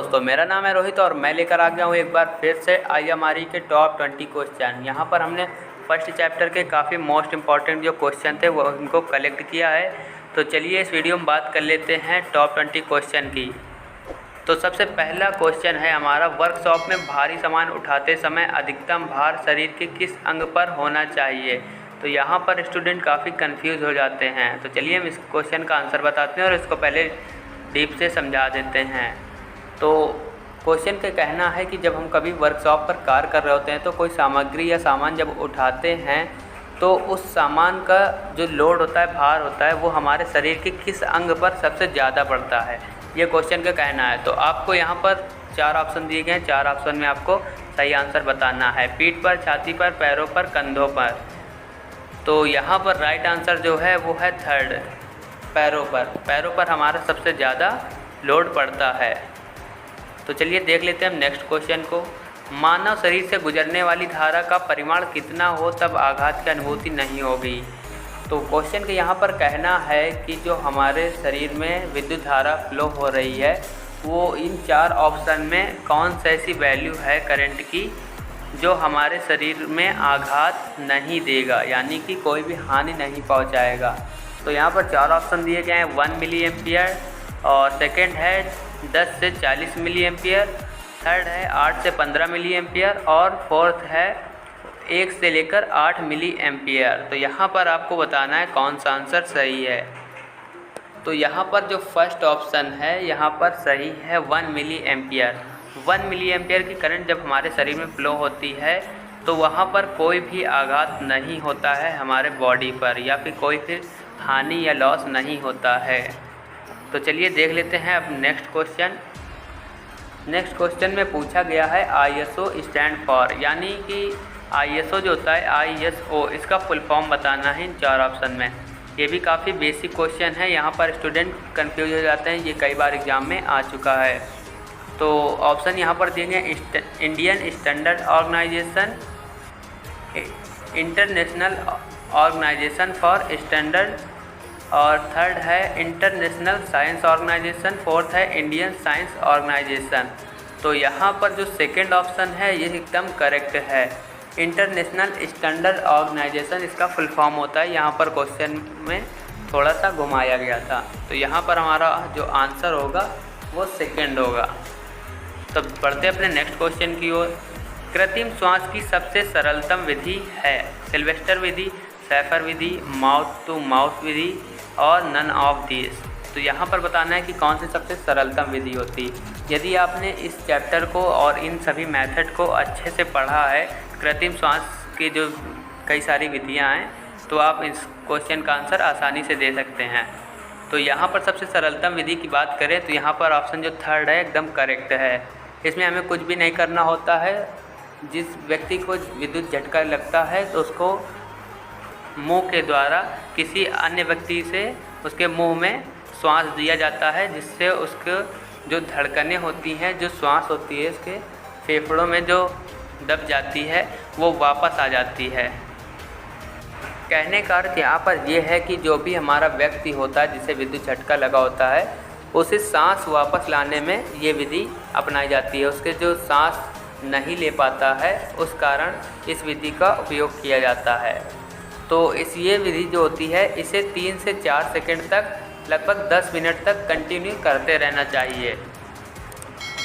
दोस्तों, मेरा नाम है रोहित और मैं लेकर आ गया हूँ एक बार फिर से आईएमआरई के टॉप 20 क्वेश्चन। यहाँ पर हमने फर्स्ट चैप्टर के काफ़ी मोस्ट इम्पॉर्टेंट जो क्वेश्चन थे वो इनको कलेक्ट किया है। तो चलिए इस वीडियो में बात कर लेते हैं टॉप 20 क्वेश्चन की। तो सबसे पहला क्वेश्चन है हमारा, वर्कशॉप में भारी सामान उठाते समय अधिकतम भार शरीर के किस अंग पर होना चाहिए। तो यहाँ पर स्टूडेंट काफ़ी कंफ्यूज हो जाते हैं। तो चलिए हम इस क्वेश्चन का आंसर बताते हैं और इसको पहले डीप से समझा देते हैं। तो क्वेश्चन का कहना है कि जब हम कभी वर्कशॉप पर कार्य कर रहे होते हैं तो कोई सामग्री या सामान जब उठाते हैं तो उस सामान का जो लोड होता है, भार होता है, वो हमारे शरीर के किस अंग पर सबसे ज़्यादा पड़ता है, ये क्वेश्चन का कहना है। तो आपको यहाँ पर 4 ऑप्शन दिए गए हैं। 4 ऑप्शन में आपको सही आंसर बताना है। पीठ पर, छाती पर, पैरों पर, कंधों पर। तो यहाँ पर राइट आंसर जो है वो है थर्ड, पैरों पर। पैरों पर हमारा सबसे ज़्यादा लोड पड़ता है। तो चलिए देख लेते हैं हम नेक्स्ट क्वेश्चन को। मानव शरीर से गुजरने वाली धारा का परिमाण कितना हो तब आघात की अनुभूति नहीं होगी। तो क्वेश्चन के यहाँ पर कहना है कि जो हमारे शरीर में विद्युत धारा फ्लो हो रही है वो इन 4 ऑप्शन में कौन सी ऐसी वैल्यू है करंट की जो हमारे शरीर में आघात नहीं देगा, यानी कि कोई भी हानि नहीं पहुँचाएगा। तो यहाँ पर 4 ऑप्शन दिए गए हैं। 1 मिली एम्पियर, और सेकेंड है 10 से 40 मिली एम्पियर, थर्ड है 8 से 15 मिली एम्पियर, और फोर्थ है 1 से लेकर 8 मिली एम्पियर। तो यहाँ पर आपको बताना है कौन सा आंसर सही है। तो यहाँ पर जो फर्स्ट ऑप्शन है यहाँ पर सही है 1 मिली एम्पियर। 1 मिली एम्पियर की करंट जब हमारे शरीर में फ्लो होती है तो वहाँ पर कोई भी आघात नहीं होता है हमारे बॉडी पर, या फिर कोई फिर हानि या लॉस नहीं होता है। तो चलिए देख लेते हैं अब नेक्स्ट क्वेश्चन। नेक्स्ट क्वेश्चन में पूछा गया है ISO स्टैंड फॉर, यानी कि ISO जो होता है ISO, इसका फुल फॉर्म बताना है इन 4 ऑप्शन में। ये भी काफ़ी बेसिक क्वेश्चन है, यहाँ पर स्टूडेंट कंफ्यूज हो जाते हैं, ये कई बार एग्जाम में आ चुका है। तो ऑप्शन यहाँ पर दिए गए, Indian standard organization, international organization for standard, और थर्ड है इंटरनेशनल साइंस ऑर्गेनाइजेशन, फोर्थ है इंडियन साइंस ऑर्गेनाइजेशन। तो यहाँ पर जो सेकंड ऑप्शन है ये एकदम करेक्ट है। इंटरनेशनल स्टैंडर्ड ऑर्गेनाइजेशन इसका फुल फॉर्म होता है, यहाँ पर क्वेश्चन में थोड़ा सा घुमाया गया था। तो यहाँ पर हमारा जो आंसर होगा वो सेकंड होगा। तो बढ़ते अपने नेक्स्ट क्वेश्चन की ओर। कृत्रिम श्वास की सबसे सरलतम विधि है सिल्वेस्टर विधि, सैफर विधि, माउथ टू माउथ विधि, और नन ऑफ दिस। तो यहाँ पर बताना है कि कौन सी सबसे सरलतम विधि होती है। यदि आपने इस चैप्टर को और इन सभी मेथड को अच्छे से पढ़ा है, कृत्रिम श्वास की जो कई सारी विधियाँ हैं, तो आप इस क्वेश्चन का आंसर आसानी से दे सकते हैं। तो यहाँ पर सबसे सरलतम विधि की बात करें तो यहाँ पर ऑप्शन जो थर्ड है एकदम करेक्ट है। इसमें हमें कुछ भी नहीं करना होता है। जिस व्यक्ति को विद्युत झटका लगता है तो उसको मुंह के द्वारा किसी अन्य व्यक्ति से उसके मुंह में श्वास दिया जाता है, जिससे उसके जो धड़कनें होती हैं, जो श्वास होती है उसके फेफड़ों में जो दब जाती है वो वापस आ जाती है। कहने का अर्थ यहाँ पर यह है कि जो भी हमारा व्यक्ति होता है जिसे विद्युत झटका लगा होता है उसे सांस वापस लाने में ये विधि अपनाई जाती है। उसके जो सांस नहीं ले पाता है उस कारण इस विधि का उपयोग किया जाता है। तो ये विधि जो होती है इसे 3 से 4 सेकंड तक लगभग 10 मिनट तक कंटिन्यू करते रहना चाहिए।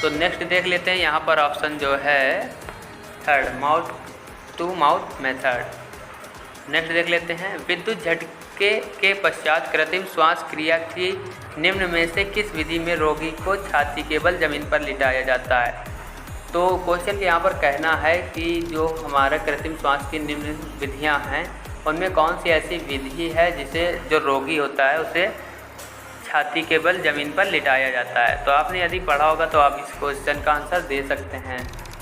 तो नेक्स्ट देख लेते हैं यहाँ पर ऑप्शन जो है third, mouth to mouth method. Next देख लेते हैं, विद्युत झटके के पश्चात कृत्रिम श्वास क्रिया की निम्न में से किस विधि में रोगी को छाती के बल जमीन पर लिटाया जाता है। तो क्वेश्चन के यहाँ पर कहना है कि जो हमारा कृत्रिम श्वास की निम्न विधियाँ हैं उनमें कौन सी ऐसी विधि है जिसे जो रोगी होता है उसे छाती के बल ज़मीन पर लिटाया जाता है। तो आपने यदि पढ़ा होगा तो आप इस क्वेश्चन का आंसर दे सकते हैं।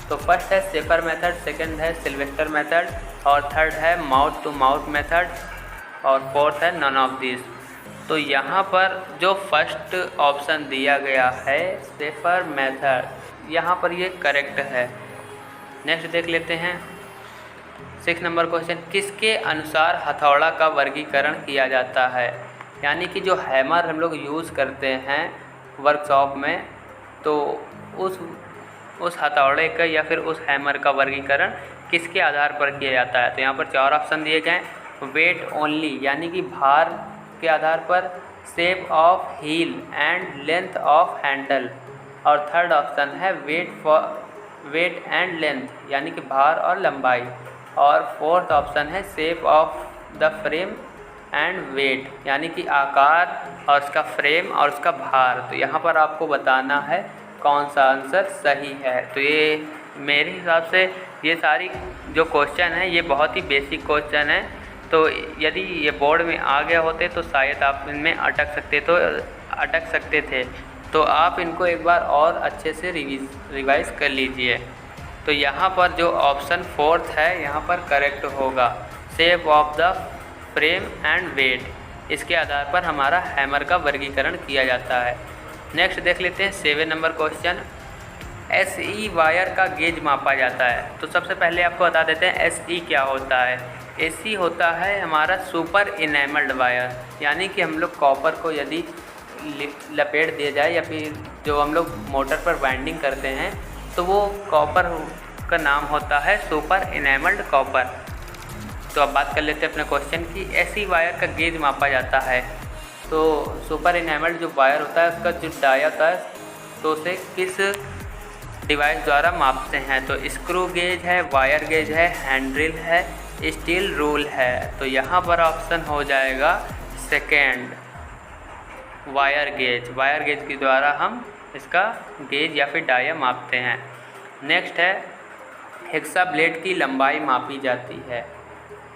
तो फर्स्ट है सेफर मेथड, सेकंड है सिल्वेस्टर मेथड, और थर्ड है माउथ टू माउथ मेथड, और फोर्थ है नन ऑफ दिस। तो यहाँ पर जो फर्स्ट ऑप्शन दिया गया है सेफर मेथड, यहाँ पर ये करेक्ट है। नेक्स्ट देख लेते हैं 6 नंबर क्वेश्चन, किसके अनुसार हथौड़ा का वर्गीकरण किया जाता है। यानी कि जो हैमर हम लोग यूज़ करते हैं वर्कशॉप में, तो उस हथौड़े का या फिर उस हैमर का वर्गीकरण किसके आधार पर किया जाता है। तो यहाँ पर 4 ऑप्शन दिए गए हैं। वेट ओनली यानी कि भार के आधार पर, shape of heel and length of handle, और थर्ड ऑप्शन है वेट एंड लेंथ यानी कि भार और लंबाई, और फोर्थ ऑप्शन है shape of the frame and weight यानी कि आकार और उसका फ्रेम और उसका भार। तो यहाँ पर आपको बताना है कौन सा आंसर सही है। तो ये मेरे हिसाब से ये सारी जो क्वेश्चन है ये बहुत ही बेसिक क्वेश्चन है। तो यदि ये बोर्ड में आ गया होते तो शायद आप इनमें अटक सकते थे। तो आप इनको एक बार और अच्छे से रिवाइज कर लीजिए। तो यहाँ पर जो ऑप्शन फोर्थ है यहाँ पर करेक्ट होगा, shape of the frame and weight. इसके आधार पर हमारा हैमर का वर्गीकरण किया जाता है। नेक्स्ट देख लेते हैं 7 नंबर क्वेश्चन। SE वायर का गेज मापा जाता है। तो सबसे पहले आपको बता देते हैं SE क्या होता है। SE होता है हमारा सुपर इनेमल्ड वायर, यानी कि हम लोग कॉपर को यदि लपेट दिया जाए या फिर जो हम लोग मोटर पर वाइंडिंग करते हैं तो वो कॉपर का नाम होता है सुपर इनेमल्ड कॉपर। तो अब बात कर लेते हैं अपने क्वेश्चन की। SE वायर का गेज मापा जाता है। तो सुपर इनेमल्ड जो वायर होता है उसका जो डाया होता है तो उसे किस डिवाइस द्वारा मापते हैं। तो स्क्रू गेज है, वायर गेज है, हैंड ड्रिल है, स्टील रूल है। तो यहाँ पर ऑप्शन हो जाएगा second, wire gauge. Wire gauge के द्वारा हम इसका गेज या फिर डाया मापते हैं। नेक्स्ट है हेक्सा ब्लेड की लंबाई मापी जाती है।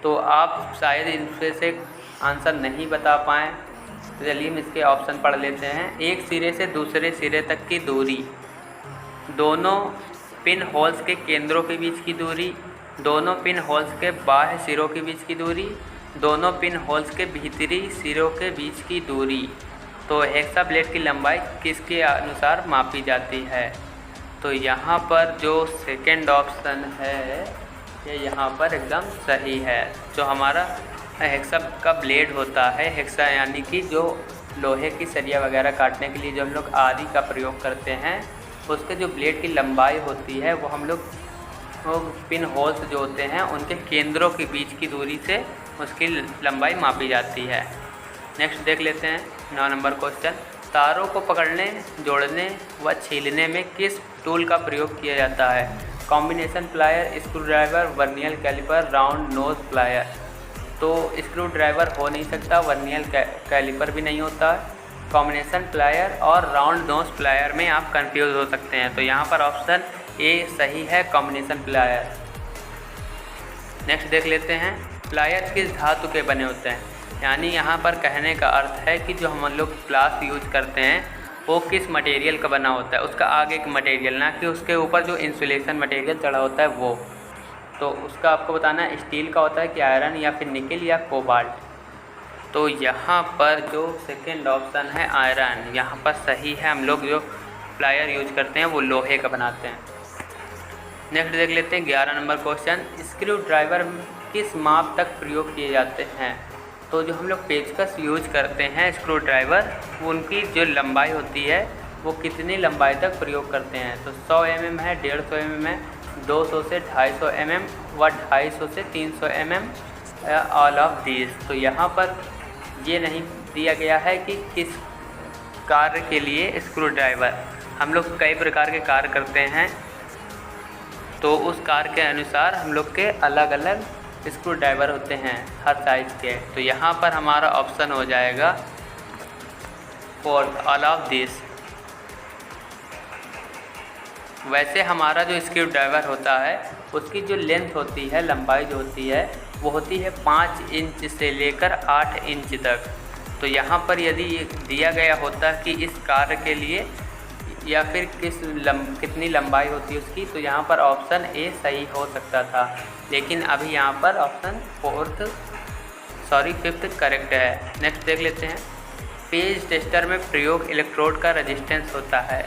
तो आप शायद इनमें से आंसर नहीं बता पाएँ, तो चलिए हम इसके ऑप्शन पढ़ लेते हैं। एक सिरे से दूसरे सिरे तक की दूरी, दोनों पिन होल्स के केंद्रों के बीच की दूरी, दोनों पिन होल्स के बाह्य सिरों के बीच की दूरी, दोनों पिन होल्स के भीतरी सिरों के बीच की दूरी। तो हेक्सा ब्लेड की लंबाई किसके अनुसार मापी जाती है। तो यहाँ पर जो सेकंड ऑप्शन है ये यहाँ पर एकदम सही है। जो हमारा हेक्सा का ब्लेड होता है, हेक्सा यानी कि जो लोहे की सरिया वगैरह काटने के लिए जो हम लोग आरी का प्रयोग करते हैं, उसके जो ब्लेड की लंबाई होती है वो हम लोग पिन होल्स जो होते हैं उनके केंद्रों के बीच की दूरी से उसकी लंबाई मापी जाती है। नेक्स्ट देख लेते हैं 9 नंबर क्वेश्चन। तारों को पकड़ने, जोड़ने व छीलने में किस टूल का प्रयोग किया जाता है। Combination plier, screw driver, vernier caliper, round nose plier. तो स्क्रू ड्राइवर हो नहीं सकता, वर्नियर कैलिपर भी नहीं होता, कॉम्बिनेशन प्लायर और राउंड नोज प्लायर में आप कंफ्यूज हो सकते हैं। तो यहाँ पर ऑप्शन ए सही है, कॉम्बिनेशन प्लायर। नेक्स्ट देख लेते हैं प्लायर किस धातु के बने होते हैं। यानी यहाँ पर कहने का अर्थ है कि जो हम लोग प्लास यूज करते हैं वो किस मटेरियल का बना होता है, उसका आगे का मटेरियल, ना कि उसके ऊपर जो इंसुलेशन मटेरियल चढ़ा होता है वो। तो उसका आपको बताना है स्टील का होता है कि आयरन या फिर निकल या कोबाल्ट। तो यहाँ पर जो सेकेंड ऑप्शन है आयरन, यहाँ पर सही है। हम लोग जो प्लायर यूज करते हैं वो लोहे का बनाते हैं। नेक्स्ट देख लेते हैं 11 नंबर क्वेश्चन। स्क्रू ड्राइवर किस माप तक प्रयोग किए जाते हैं। तो जो हम लोग पेचकस यूज करते हैं स्क्रू ड्राइवर, उनकी जो लंबाई होती है वो कितनी लंबाई तक प्रयोग करते हैं। तो 100 mm है, 150 mm है, 200 से 250 mm व 250 से 300 mm, ऑल ऑफ दीज। तो यहाँ पर ये नहीं दिया गया है कि किस कार्य के लिए स्क्रू ड्राइवर। हम लोग कई प्रकार के कार्य करते हैं तो उस कार्य के अनुसार हम लोग के अलग अलग स्क्रू ड्राइवर होते हैं हर साइज़ के। तो यहाँ पर हमारा ऑप्शन हो जाएगा फोर्थ, ऑल ऑफ दिस। वैसे हमारा जो स्क्रू ड्राइवर होता है उसकी जो लेंथ होती है, लंबाई जो होती है वो होती है 5 इंच से लेकर 8 इंच तक। तो यहाँ पर यदि दिया गया होता कि इस कार्य के लिए या फिर कितनी लंबाई होती है उसकी, तो यहाँ पर ऑप्शन ए सही हो सकता था। लेकिन अभी यहाँ पर ऑप्शन फिफ्थ करेक्ट है। नेक्स्ट देख लेते हैं। पेज टेस्टर में प्रयोग इलेक्ट्रोड का रेजिस्टेंस होता है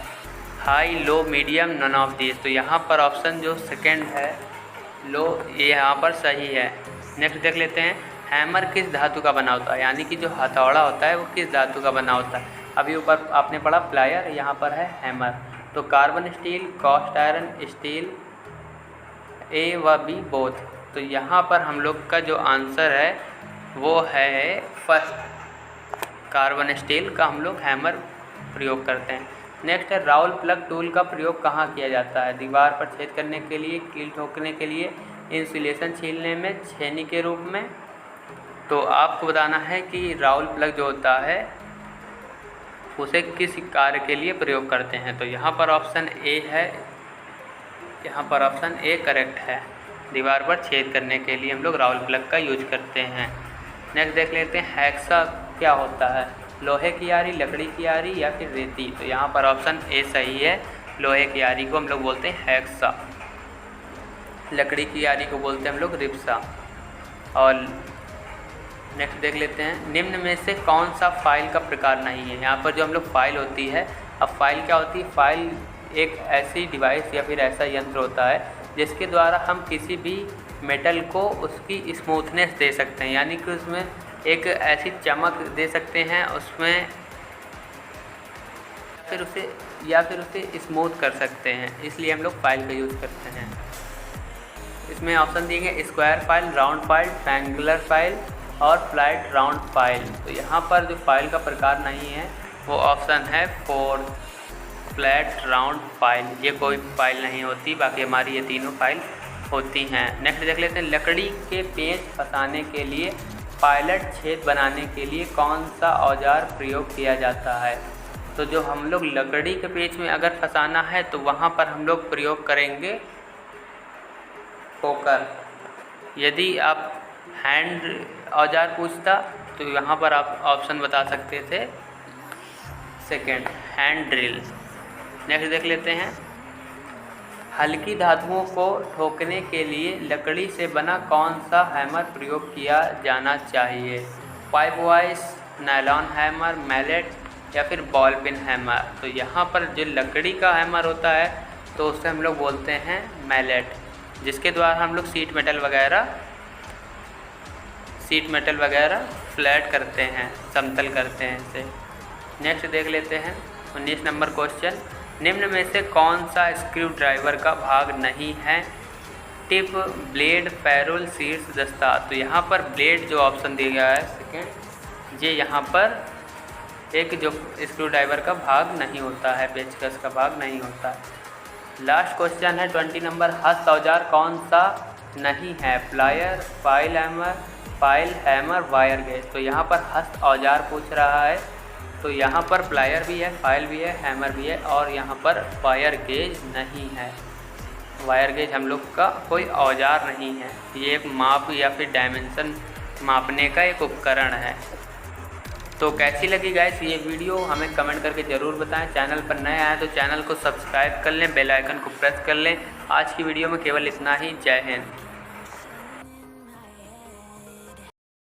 high, low, medium, none of this. तो यहाँ पर ऑप्शन जो सेकेंड है लो, ये यहाँ पर सही है। नेक्स्ट देख लेते हैं। हैमर किस धातु का बना होता है, यानी कि जो हथौड़ा होता है वो किस धातु का बना होता है। अभी ऊपर आपने पढ़ा प्लायर, यहाँ पर है हैमर। तो carbon steel, cast iron steel, A व बी बोथ। तो यहाँ पर हम लोग का जो आंसर है वो है फर्स्ट, कार्बन स्टील का हम लोग हैमर प्रयोग करते हैं। नेक्स्ट है राउल प्लग टूल का प्रयोग कहाँ किया जाता है? दीवार पर छेद करने के लिए, कील ठोकने के लिए, इंसुलेशन छीलने में, छेनी के रूप में। तो आपको बताना है कि राउल प्लग जो होता है उसे किस कार्य के लिए प्रयोग करते हैं। तो यहाँ पर ऑप्शन ए है, यहाँ पर ऑप्शन ए करेक्ट है। दीवार पर छेद करने के लिए हम लोग राउल प्लग का यूज करते हैं। नेक्स्ट देख लेते हैं हैक्सा क्या होता है? लोहे की आरी, लकड़ी की आरी या फिर रेती? तो यहाँ पर ऑप्शन ए सही है। लोहे की आरी को हम लोग बोलते हैं हैक्सा, लकड़ी की आरी को बोलते हैं हम लोग रिप्सा। और नेक्स्ट देख लेते हैं निम्न में से कौन सा फाइल का प्रकार नहीं है? यहाँ पर जो हम लोग फाइल होती है, अब फाइल क्या होती है? फाइल एक ऐसी डिवाइस या फिर ऐसा यंत्र होता है जिसके द्वारा हम किसी भी मेटल को उसकी स्मूथनेस दे सकते हैं, यानी कि उसमें एक ऐसी चमक दे सकते हैं उसमें, फिर उसे स्मूथ कर सकते हैं, इसलिए हम लोग फाइल का यूज़ करते हैं। इसमें ऑप्शन दिए गए square file, round file, triangular file और फ्लैट राउंड फाइल। तो यहाँ पर जो फाइल का प्रकार नहीं है वो ऑप्शन है 4, फ्लैट राउंड फाइल। ये कोई फाइल नहीं होती, बाकी हमारी ये तीनों फाइल होती हैं। नेक्स्ट देख लेते हैं लकड़ी के पेंच फंसाने के लिए, पायलट छेद बनाने के लिए कौन सा औजार प्रयोग किया जाता है? तो जो हम लोग लकड़ी के पेंच में अगर फंसाना है तो वहाँ पर हम लोग प्रयोग करेंगे पोकर। यदि आप हैंड औजार पूछता तो यहाँ पर आप ऑप्शन बता सकते थे सेकेंड, हैंड ड्रिल। नेक्स्ट देख लेते हैं हल्की धातुओं को ठोकने के लिए लकड़ी से बना कौन सा हैमर प्रयोग किया जाना चाहिए? Pipe vise, nylon hammer, mallet या फिर बॉल पिन हैमर? तो यहाँ पर जो लकड़ी का हैमर होता है तो उसे हम लोग बोलते हैं मैलेट, जिसके द्वारा हम लोग सीट मेटल वगैरह फ्लैट करते हैं, समतल करते हैं इसे। नेक्स्ट देख लेते हैं 19 नंबर क्वेश्चन, निम्न में से कौन सा स्क्रू ड्राइवर का भाग नहीं है? टिप, ब्लेड, पैरोल, शीर्ष, दस्ता? तो यहाँ पर ब्लेड जो ऑप्शन दिया गया है सेकेंड, ये यहाँ पर एक जो स्क्रू ड्राइवर का भाग नहीं होता है, पेचकस का भाग नहीं होता है। लास्ट क्वेश्चन है 20 नंबर, हस्त औजार कौन सा नहीं है? Plier, file hammer, wire gauge? तो यहाँ पर हस्त औजार पूछ रहा है, तो यहाँ पर प्लायर भी है, फाइल भी है, हैमर भी है और यहाँ पर वायर गेज नहीं है। वायर गेज हम लोग का कोई औजार नहीं है, ये एक माप या फिर डायमेंशन मापने का एक उपकरण है। तो कैसी लगी गाइस ये वीडियो हमें कमेंट करके ज़रूर बताएं। चैनल पर नए आए तो चैनल को सब्सक्राइब कर लें, बेल आइकन को प्रेस कर लें। आज की वीडियो में केवल इतना ही। जय हिंद।